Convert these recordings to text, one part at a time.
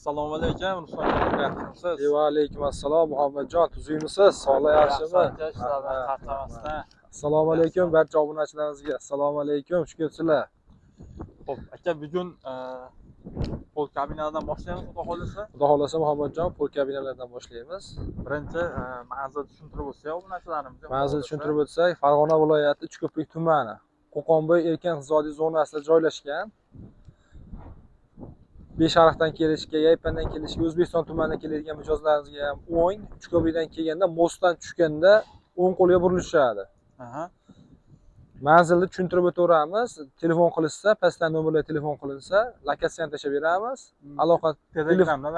Assalomu alaykum, Ruslan aka, yaxshimisiz? Va alaykum assalom, Muhammadjon, tuzukmisiz? Sog'lik yaxshimi? Assalomu alaykum barcha obunachilarimizga. Assalomu alaykum, shu kelibsizlar. Xo'p, aka, bugun pol kabinalardan boshlaymiz, xudo xolasa. Xudo xolasa Muhammadjon, pol kabinalardan boshlaymiz. Birinchi manzil tushuntirib o'tsak obunachilarimizga. Manzil tushuntirib o'tsak, Farg'ona viloyati Uchko'prik tumani, Qo'qonboy erkin iqtisodiy zonasida joylashgan. Besharqdan kelishga, Yaypandan kelishga, O'zbekiston tumanidan keladigan mijozlarimizga ham o'ng, Uchko'prikdan kelganda mostdan tushganda o'ng qo'lga burilishadi. Manzilni tushuntirib o'taveramiz. Telefon qilishsa, pastdan nomerga telefon qilinsa, lokatsiyani tashlab beramiz. Aloqa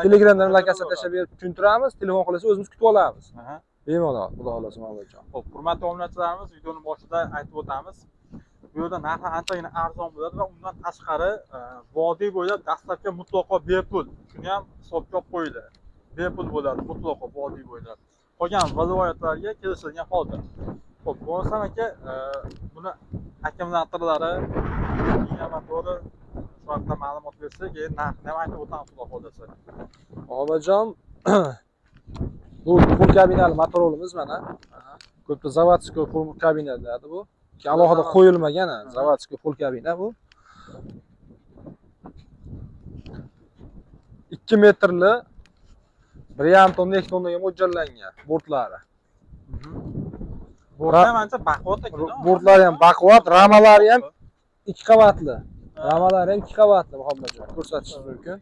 Telegramdan lokatsiya tashlab berib tushuntiramiz. Telefon qilsa o'zimiz kutib olamiz. Bemalol, xudo xolasa Muhammadjon. Xo'p, hurmatli obunachilarimiz, videoni boshida aytib o'tamiz. Bu yerda narxi anchagina arzon bo'ladi va undan tashqari vodiy bo'ylab dastlabki mutlaqo bepul. Shuni ham hisobga olib qo'yinglar. Bepul bo'ladi mutlaqo vodiy bo'ylab. Qolgan viloyatlarga kelishilgan holda. Xo'p, bo'lsa aka, buni akkumulyatorlari, motori shu haqda ma'lumot bersa, keyin narxni ham aytib o'tamiz, xudo xolasa. Muhammadjon, bu full kabinali motorolimiz mana. Ko'pda zavodskiy full kabinalarda bu. Alohida qo'yilmagan, zavodskiy full kabina bu. 2 metrli 1,5 tonna, 2 tonnaga mo'ljallangan bortlari. Bortlar ham ancha baquvvat ekan. Bortlari ham baquvvat, ramalari ham 2 qavatli. Ramalari ham 2 qavatli Muhammadjon, ko'rsatishingiz mumkin.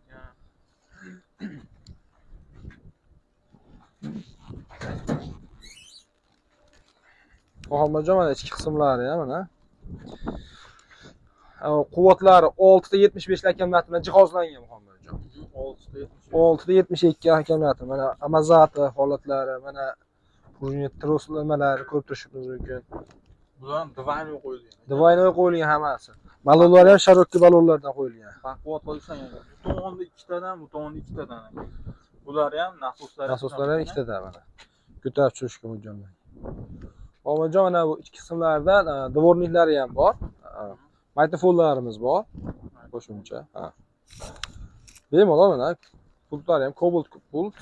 Muhammadjon, mana ichki qismlari ham mana. Quvvatlari 6 ta 75 akkumulyator bilan jihozlangan Muhammadjon. 6 ta 72 akkumulyator. Mana amazati holatlari, mana prujnet troslarmalari ko'rib turishingiz mumkin. Bular ham divaynoy qo'yilgan. Divaynoy qo'yilgan hammasi. Balonlar ham sharokki balonlardan qo'yilgan. Baquvvat bo'lsa, bu tomonda 2 tadan, bu tomonda 2 tadan. Bular ham nasoslari ham 2 tadan mana. Ko'tarib tushishga mo'ljallangan. Muhammadjon, mana bu ichki qismlarda dvorniklari ham bor. Mikrofonlarimiz bor. Qo'shimcha. Bemalol mana pultlari ham Cobalt pult.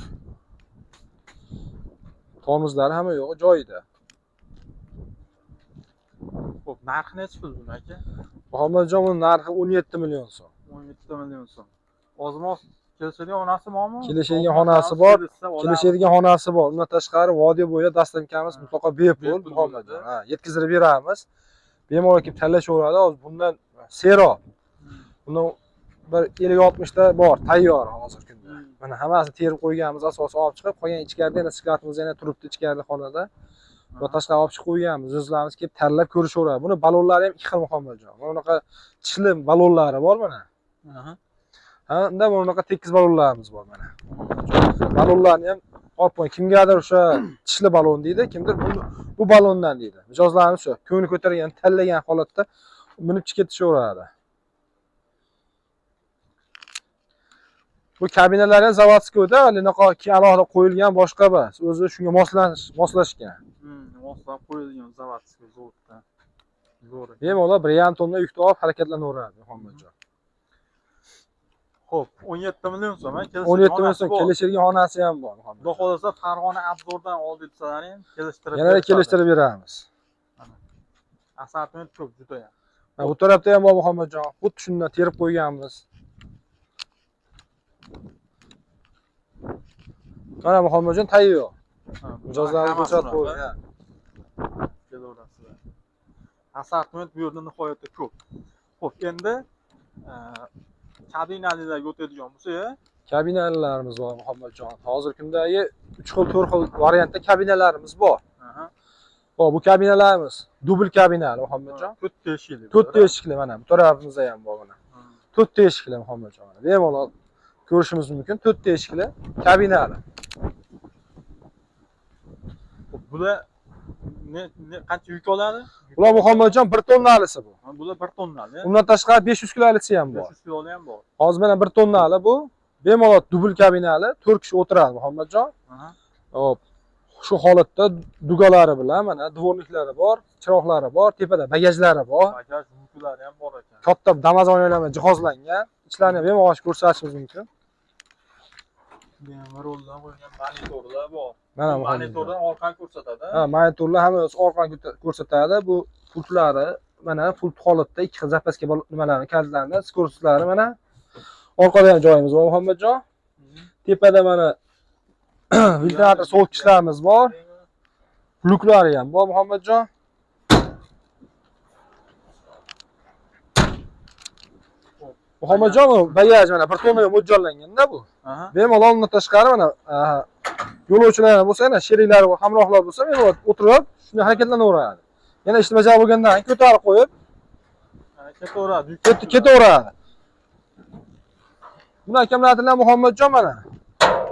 Tormozlari hamma yo'q joyida. Xo'p, narxi necha pul buni aka? Muhammadjon, buning narxi 17 million so'm. 17 million so'm. Ozmoq kelishadigan xonasi bormi? Kelishadigan xonasi bor. Kelishadigan xonasi bor. Undan tashqari vodiy bo'ylab dastlabkamiz mutlaqo bepul Muhammadjon. Yetkazib beramiz. Bemalol kelib tanlashaveradi. Hozir bundan seroq. Bundan bir 50-60 ta bor, tayyor hozir kunda. Mana hammasini terib qo'yganmiz, asosini olib chiqib, qolgan ichkarida yana sklatimiz yana turibdi ichkarida xonada. Va tashqari olib chiqib qo'yganmiz. O'zlarimiz kelib tanlab ko'rishaveradi. Buni balonlari ham 2 xil Muhammadjon. Mana bunaqa tishli balonlari bor mana. Unda bunaqa tekis balonlarimiz bor mana. Balonlarni ham olib qo'ying. Kimgadir o'sha tishli balon deydi, kimdir bu balondan deydi. Mijozlarimiz shu, ko'ngli ko'targan, tanlagan holatda minib ketishaveradi. Bu kabinalar ham zavodskiyda, anaqa alohida qo'yilgan boshqa emas. O'zi shunga moslashgan. Moslab qo'yilgan zavodskiy zavoddan. Zo'r. Bemalol 1,5 tonna yukni olib harakatlanaveradi Muhammadjon. Xo'p, 17 million so'm, 17 million so'm kelishadigan xonasi ham bor Muhammad. Xudo xolasa Farg'ona Abzordan oldi detsalaring ham kelishtirib beramiz. Yana kelishtirib beramiz. Assortiment ko'p juda ham. Bu tarafda ham bor Muhammadjon. Xuddi shundan terib qo'yganmiz. Mana Muhammadjon tayyor. Mijozlarni ko'rsatib qo'ygan. Kelaverasizlar. Assortiment bu yerda nihoyatda ko'p. Xo'p, endi kabinalarga o'tadigan bo'lsa, kabinalarimiz bor Muhammadjon. Hozir kundagi 3 xil, 4 xil variantda kabinalarimiz bor. Hop, bu kabinalarimiz dubl kabinali Muhammadjon. 4 teshikli. 4 teshikli mana bu tarafimizda ham bor mana. 4 teshikli Muhammadjon. Bemalol ko'rishimiz mumkin. 4 teshikli kabinali. Bular qancha yuk oladi? Bular Muhammadjon 1 tonnalisi bu. Bular 1 tonnali. Undan tashqari 500 kilolisi ham bor. 500 kiloli ham bor. Hozir mana 1 tonnali bu. Bemalol dubl kabinali, 4 kishi o'tiradi Muhammadjon. Hop. Shu holatda dugalari bilan mana dvorniklari bor, chiroqlari bor, tepada bagajlari bor. Bagaj yuklari ham bor ekan. Katta damazonlar bilan jihozlangan. Ichlarini bemalol ko'rsatishimiz mumkin. Bemaloldan qo'yilgan monitorlar bor. Mana bu monitordan orqani ko'rsatadi. Ha, monitorlar hammasi orqani ko'rsatadi. Bu pultlari mana pult holatda ikki xil zapaska nimalarni kalitlarni, skoroslari mana orqada ham joyimiz bor Muhammadjon. Tepada mana ventilyator sovutkishlarimiz bor. Bluklari ham bor Muhammadjon. Muhammadjon bagaj mana bir tonaga mo'ljallanganda bu. Bemalol undan tashqari mana yo'lovchilar bo'lsa, yana sheriklari va hamrohlar bo'lsa, bemalol o'tirib shunday harakatlanaveradi. Yana ishni bajarib bo'lgandan keyin ko'tarib qo'yib ketaveradi. Ketaveradi. Buni akkumulyatorlar Muhammadjon mana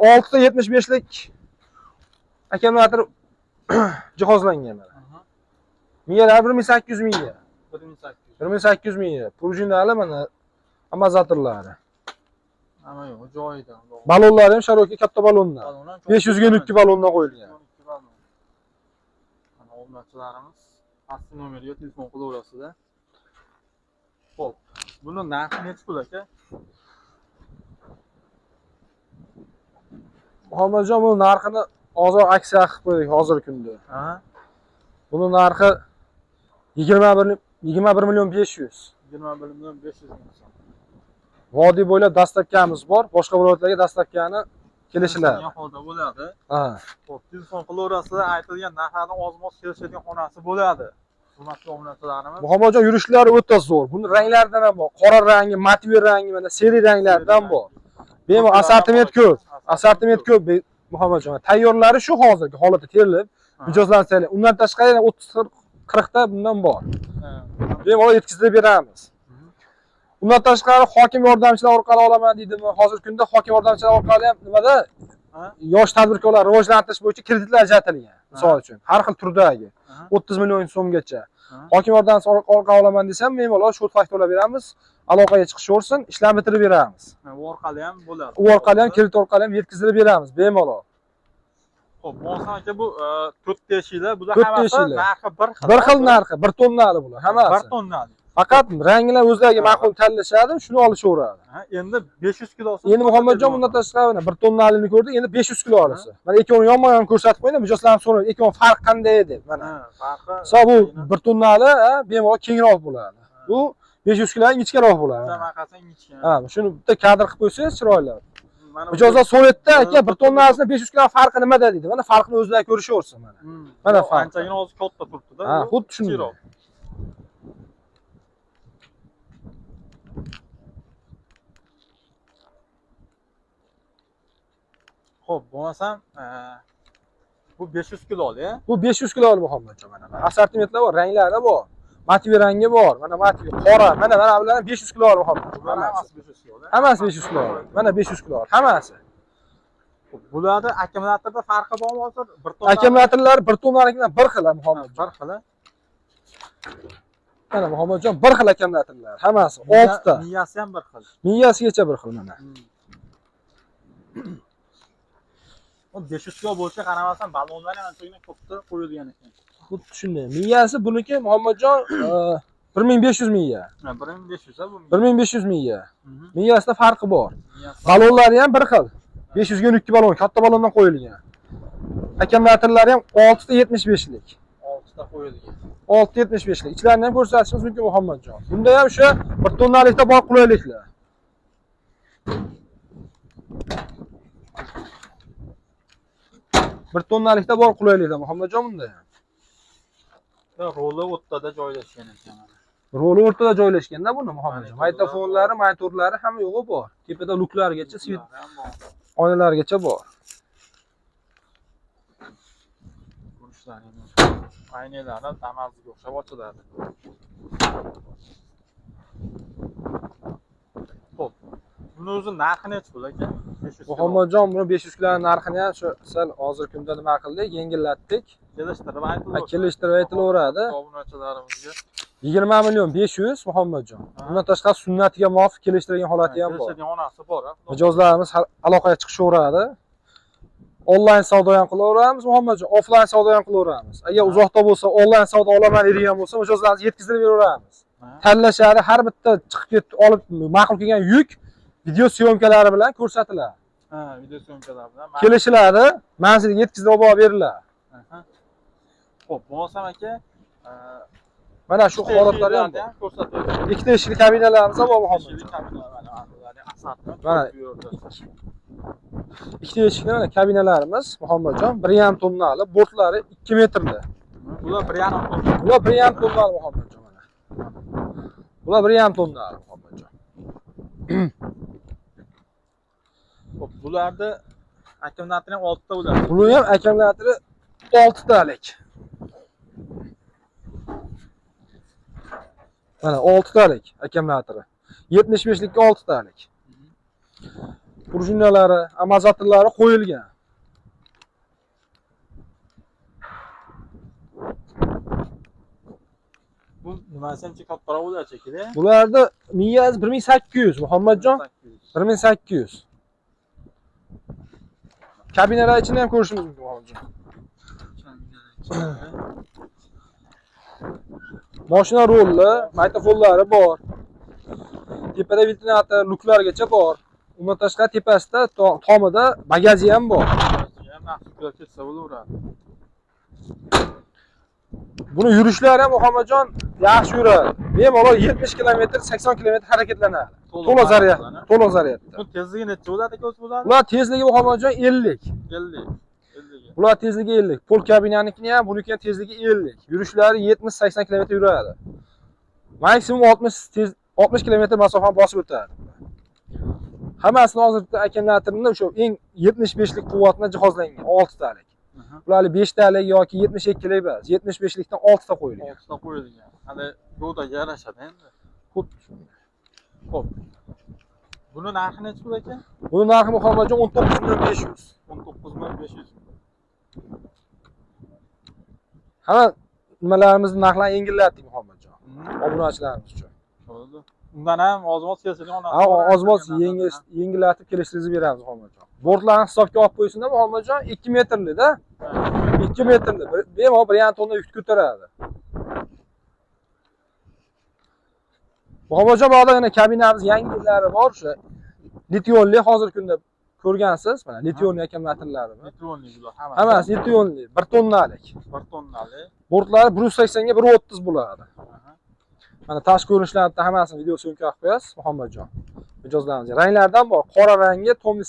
6 ta 75 lik akkumulyator jihozlangan mana. Miyalar 1800 miya. 1800 miya. Prujinali mana amortizatorlari. Hamma yo'q, joyida. Balonlar ham sharoki katta balonlar. 500 ga 2 balondan qo'yilgan. Mana obunachilarimiz pastki nomerga telefon qilaverasizlar. Xo'p, buni narxi necha pul aka? Muhammadjon bu narxini hozir aksiya qilib qo'ydik hozirgi kunda. Buni narxi 21 million 500. 21 million 500 ming so'm. Vodiy bo'ylab dastavkamiz bor. Boshqa viloyatlarga dastavkani kelishiladi. Holda bo'ladi. Ha. Xo'p, telefon qilaverasizlar, aytilgan narxlardan oz-moz kelishadigan xonasi bo'ladi. Hurmatli obunachilarimiz. Muhammadjon yurishlari o'ta zo'r. Buni ranglaridan ham bor. Qora rangi, matvi rangi, mana seri ranglardan bor. Bemalol assortiment ko'p. Assortiment ko'p Muhammadjon. Tayyorlari shu hozirgi holatda terilib, mijozlansa, undan tashqari yana 30-40 ta bundan bor. Bemalol yetkazib beramiz. Undan tashqari hokim yordamchilar orqali olaman deydimi? Hozirgi kunda hokim yordamchilar orqali ham nimada yosh tadbirkorlar rivojlantirish bo'yicha kreditlar ajratilgan. Misol uchun, har xil turdagi 30 million so'mgacha. Hokim yordamchisi orqali olaman desam, bemalol shot faktorlar beramiz, aloqaga chiqishaversin, ishlarni bitirib beramiz. U orqali ham bo'ladi. U orqali ham, kredit orqali ham yetkazib beramiz, bemalol. Xo'p, Mohsin aka bu 4 teshiklar, bular hammasi narxi bir xil. Bir xil narxi, 1 tonnali bular, hammasi. 1 tonnali. Faqat ranglar o'zlariga ma'qul tanlashadi, shuni olishaveradi. Endi 500 kilosi. Endi Muhammadjon bundan tashqari mana 1 tonnalini ko'rdik, endi 500 kilo olasiz. Mana ekoni yonma-yon ko'rsatib qo'ydim, mijozlarni so'raydi, ekoni farqi qanday deb. Mana. Farqi. Sa bu 1 tonnali, bemalol kengroq bo'ladi. Bu 500 kilodan ichkaroq bo'ladi. Jamaqasing ichgan. Ha, shuni bitta kadr qilib qo'ysangiz chiroyli. Mijozlar so'raydi-da, aka 1 tonnasini 500 kilo farqi nimada deydi. Mana farqini o'zlari ko'rishaversin mana. Mana farq. Anchagina hozir katta turibdi-da. Ha, xuddi shunday. Xo'p, bo'lmasam, bu 500 kiloli, Bu 500 kiloli Muhammadjon mana. Assortimentlar bor, ranglari bor. Matvi rangi bor. Mana matvi, qora, mana bular 500 kiloli Muhammadjon. Hammasi 500 kiloli. Hammasi 500 kiloli. Mana 500 kiloli. Hammasi. Bularda akkumulyatorda farqi bormi hozir? 1 tonna. Akkumulyatorlar 1 tonnaligidan bir xil Muhammadjon. Bir xil. Mana Muhammadjon bir xil akkumulyatorlar. Hammasi 6 ta. Miyasi ham bir xil. Miyasigacha bir xil mana. 500 kilo bo'lsa qaramasam balonlar ham anchagina ko'pda qo'yilgan ekan. Xuddi shunday. Miyasi buniki Muhammadjon 1500 miya. 1500 bu. 1500 miya. Miyasida farqi bor. Balonlari ham bir xil. 500 ga 2 balon, katta balondan qo'yilgan. Akkumulyatorlari ham 6 ta 75 lik. 6 ta qo'yilgan. 6 ta 75 lik. Ichlarini ham ko'rsatishimiz mumkin Muhammadjon. Bunda ham o'sha 1 tonnalikda bor qulayliklar. Bir tonnalikda bor qulayliklar Muhammadjon bunda ham. Roli o'rtada joylashgan ekan. Roli o'rtada joylashganda buni Muhammadjon. Maytofonlari, monitorlari hamma yo'g'i bor. Tepada luklargacha, svet oynalargacha bor. Aynalari Damas'ga o'xshab ochiladi. Xo'p. Buni o'zi narxi necha pul aka? Muhammadjon buni 500 kiloning narxini ham shu sal hozirgi kunda nima qildik? Yengillatdik. Kelishtirib aytilaveradi. Kelishtirib aytilaveradi. Obunachilarimizga 20 million 500 Muhammadjon. Bundan tashqari sunnatiga muvofiq kelishtirgan holati ham bor. Kelishtirgan onasi bor. Mijozlarimiz aloqaga chiqishaveradi. Onlayn savdo ham qilaveramiz Muhammadjon, offlayn savdo ham qilaveramiz. Agar uzoqda bo'lsa, onlayn savdo olaman deydigan bo'lsa, mijozlarimiz yetkazib beraveramiz. Tanlashadi, har bitta chiqib ketib olib ma'qul kelgan yuk video syomkalari bilan ko'rsatiladi. Ha, video syomkalar bilan. Kelishiladi, manzilga yetkazib olib beriladi. Xo'p, bo'lsam aka, Mana shu holatlarda ham ko'rsatadi. ikkita eshikli kabinalarimiz ham bor Muhammadjon. Mana ikkita eshikli mana kabinalarimiz Muhammadjon 1,5 tonnali, bortlari 2 metrli. Bular 1,5 tonna. Bular 1,5 tonnali Muhammadjon mana. Bular 1,5 tonnali Muhammadjon. Xo'p, bularni akkumulyatori ham 6 ta bo'ladi. Buning ham akkumulyatori 6 talik. Mana 6 talik akkumulyatori. 75 likka 6 talik. Prujinalari, amortizatorlari qo'yilgan. Bu nimasinchi kattaroq bo'ladi shekilli? Bularda miyasi 1800 Muhammadjon. 1800. Kabinalar ichini ham ko'rishimiz mumkin Muhammadjon. Mashina rolli, magnitofonlari bor. Tepada ventilyator luklargacha bor. Undan tashqari tepasida tomida bagaji ham bor. Ketsa bo'laveradi. Buni yurishlari ham Muhammadjon yaxshi yuradi. Bemalol 70 km, 80 km harakatlanadi. To'liq zaryadda. Bu tezligi necha bo'ladi aka o'zi bular? Ular tezligi Muhammadjon 50. 50. Bular tezligi 50. Pol kabinanikini ham, buniki ham tezligi 50. Yurishlari 70-80 km yuradi. Maksimum 60 km masofani bosib o'tadi. Hammasini hozirda akkumulyatorni o'sha eng 75 lik quvvatni jihozlangan 6 talik. Bularni 5 talik yoki 72 lik emas, 75 likdan 6 ta qo'yilgan. 6 ta qo'yilgan. Hali yo'ldaga yarashadi endi. Xuddi shunday. Xo'p. Buni narxi necha pul aka? Buni narxi Muhammadjon 19500. 19500. Hamma nimalarimizni narxlarni yengillatdik Muhammadjon. Obunachilarimiz uchun. Bo'ldi. Undan ham oz-oz kelsa, oz-oz yengillatib kelishimizni beramiz Muhammadjon. Bortlarni hisobga olib qo'ysinda Muhammadjon 2 metrli-da. 2 metrli. Bemalol 1,5 tonna yuk ko'taradi. Muhammadjon bu yerda kabinamiz yangilari bor o'sha. Litionli hozirgi kunda ko'rgansiz, mana litionli akkumulyatorlari. Litionli bular hammasi litionli, 1 tonnalik. 1 tonnali. Bortlari 180 ga 130 bo'ladi. Mana tashqi ko'rinishlarni hammasini video syomka qilib qo'yasiz Muhammadjon. Mijozlarimiz ranglardan bor. Qora rangi, tomli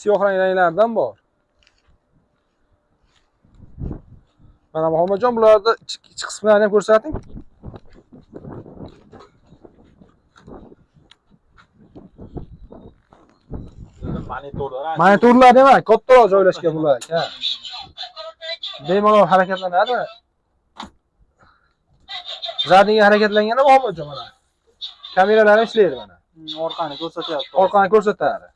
siyoh ranglardan bor. Mana Muhammadjon bularda ichki qismlarini ham ko'rsating. Monitorlar demak, kattaroq joylashgan bular. Ha. Bemalol harakatlanadi. Zadniga harakatlanganda Muhammadjon mana. Kameralar ishlaydi mana. Orqani ko'rsatyapti. Orqani ko'rsatadi.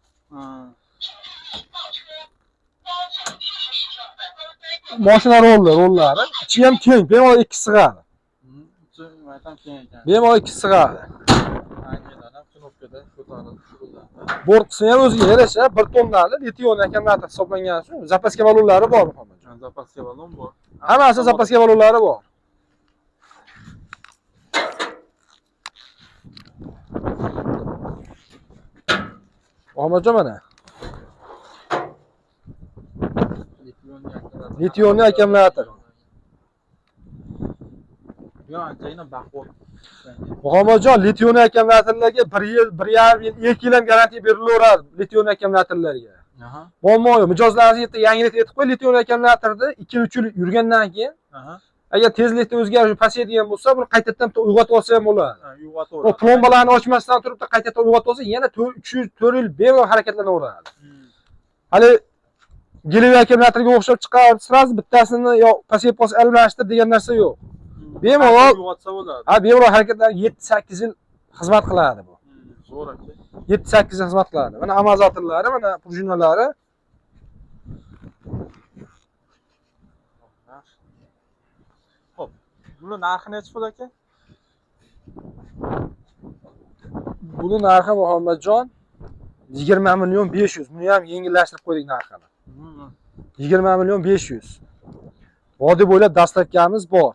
Mashina rollari, ichi ham keng, bemalol 2 sig'adi. Bemalol 2 sig'adi. Bort qismi ham o'ziga yarasha 1 tonnali lition akkumulyator hisoblangani uchun zapaska balonlari bor Muhammadjon. Zapaska balon bor. Hammasi zapaska balonlari bor. Muhammadjon mana. Litionli akkumulyator. Muhammadjon litionli akkumulyatorlarga 1 yil, 1,5 yil, 2 yil ham garantiya berilaveradi litionli akkumulyatorlarga. Muammo yo'q. Mijozlaringiz yangilik aytib qo'y, litionli akkumulyatorda 2-3 yil yurgandan keyin agar tezlikda o'zgarish pasayadigan bo'lsa, buni qaytadan uyg'otib olsa ham bo'ladi. Uyg'otaveradi. Plombalarni ochmasdan turib qaytadan uyg'otib olsa, yana 4 yil bemalol harakatlanaveradi. Hali geliv akkumulyatorga o'xshab chiqarib, sразу bittasini yo pasayib qolsa almashtir degan narsa yo'q. Bemalol uyg'otsa bo'ladi. Ha, bemalol harakatlar 7-8 yil xizmat qiladi bu. Zo'r aka. 7-8 yil xizmat qiladi. Mana amortizatorlari, mana prujinalari. Xo'p. Buni narxi necha pul aka? Buni narxi Muhammadjon 20 million 500. Buni ham yengillashtirib qo'ydik narxini. 20 million 500. Vodiy bo'ylab dastavkamiz bor.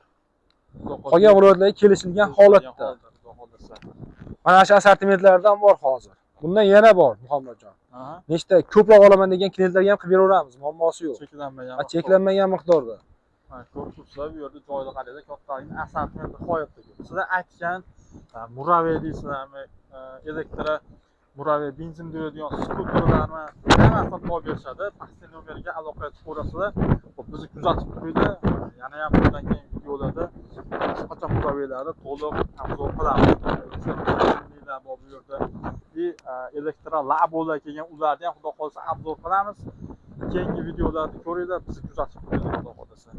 Qolgan viloyatlarga kelishilgan holatda. Mana shu assortimentlardan bor hozir. Bundan yana bor Muhammadjon. Aha. Nechta ko'proq olaman degan klientlarga ham qilib beraveramiz, muammosi yo'q. Cheklanmagan. Cheklanmagan miqdorda. Ko'rib turibsizlar, bu yerda joyda qaranglar, kattalikni asartment nihoyatda ko'p. Sizlar aytgan muraviy deysizlarmi, elektro muraviy benzin beradigan skuterlarni hammasini olib berishadi. Pastki nomerga aloqa qilaverasizlar. Xo'p, bizni kuzatib qo'ydi. Yana ham bundan keyin videolarda hech qachon muraviylarni to'liq obzor qilamiz. Bor bu yerda. Elektro labolar kelgan, ularni ham xudo qolsa obzor qilamiz. Keyingi videolarda ko'ringlar, bizni kuzatib qo'yinglar xudo qolsa.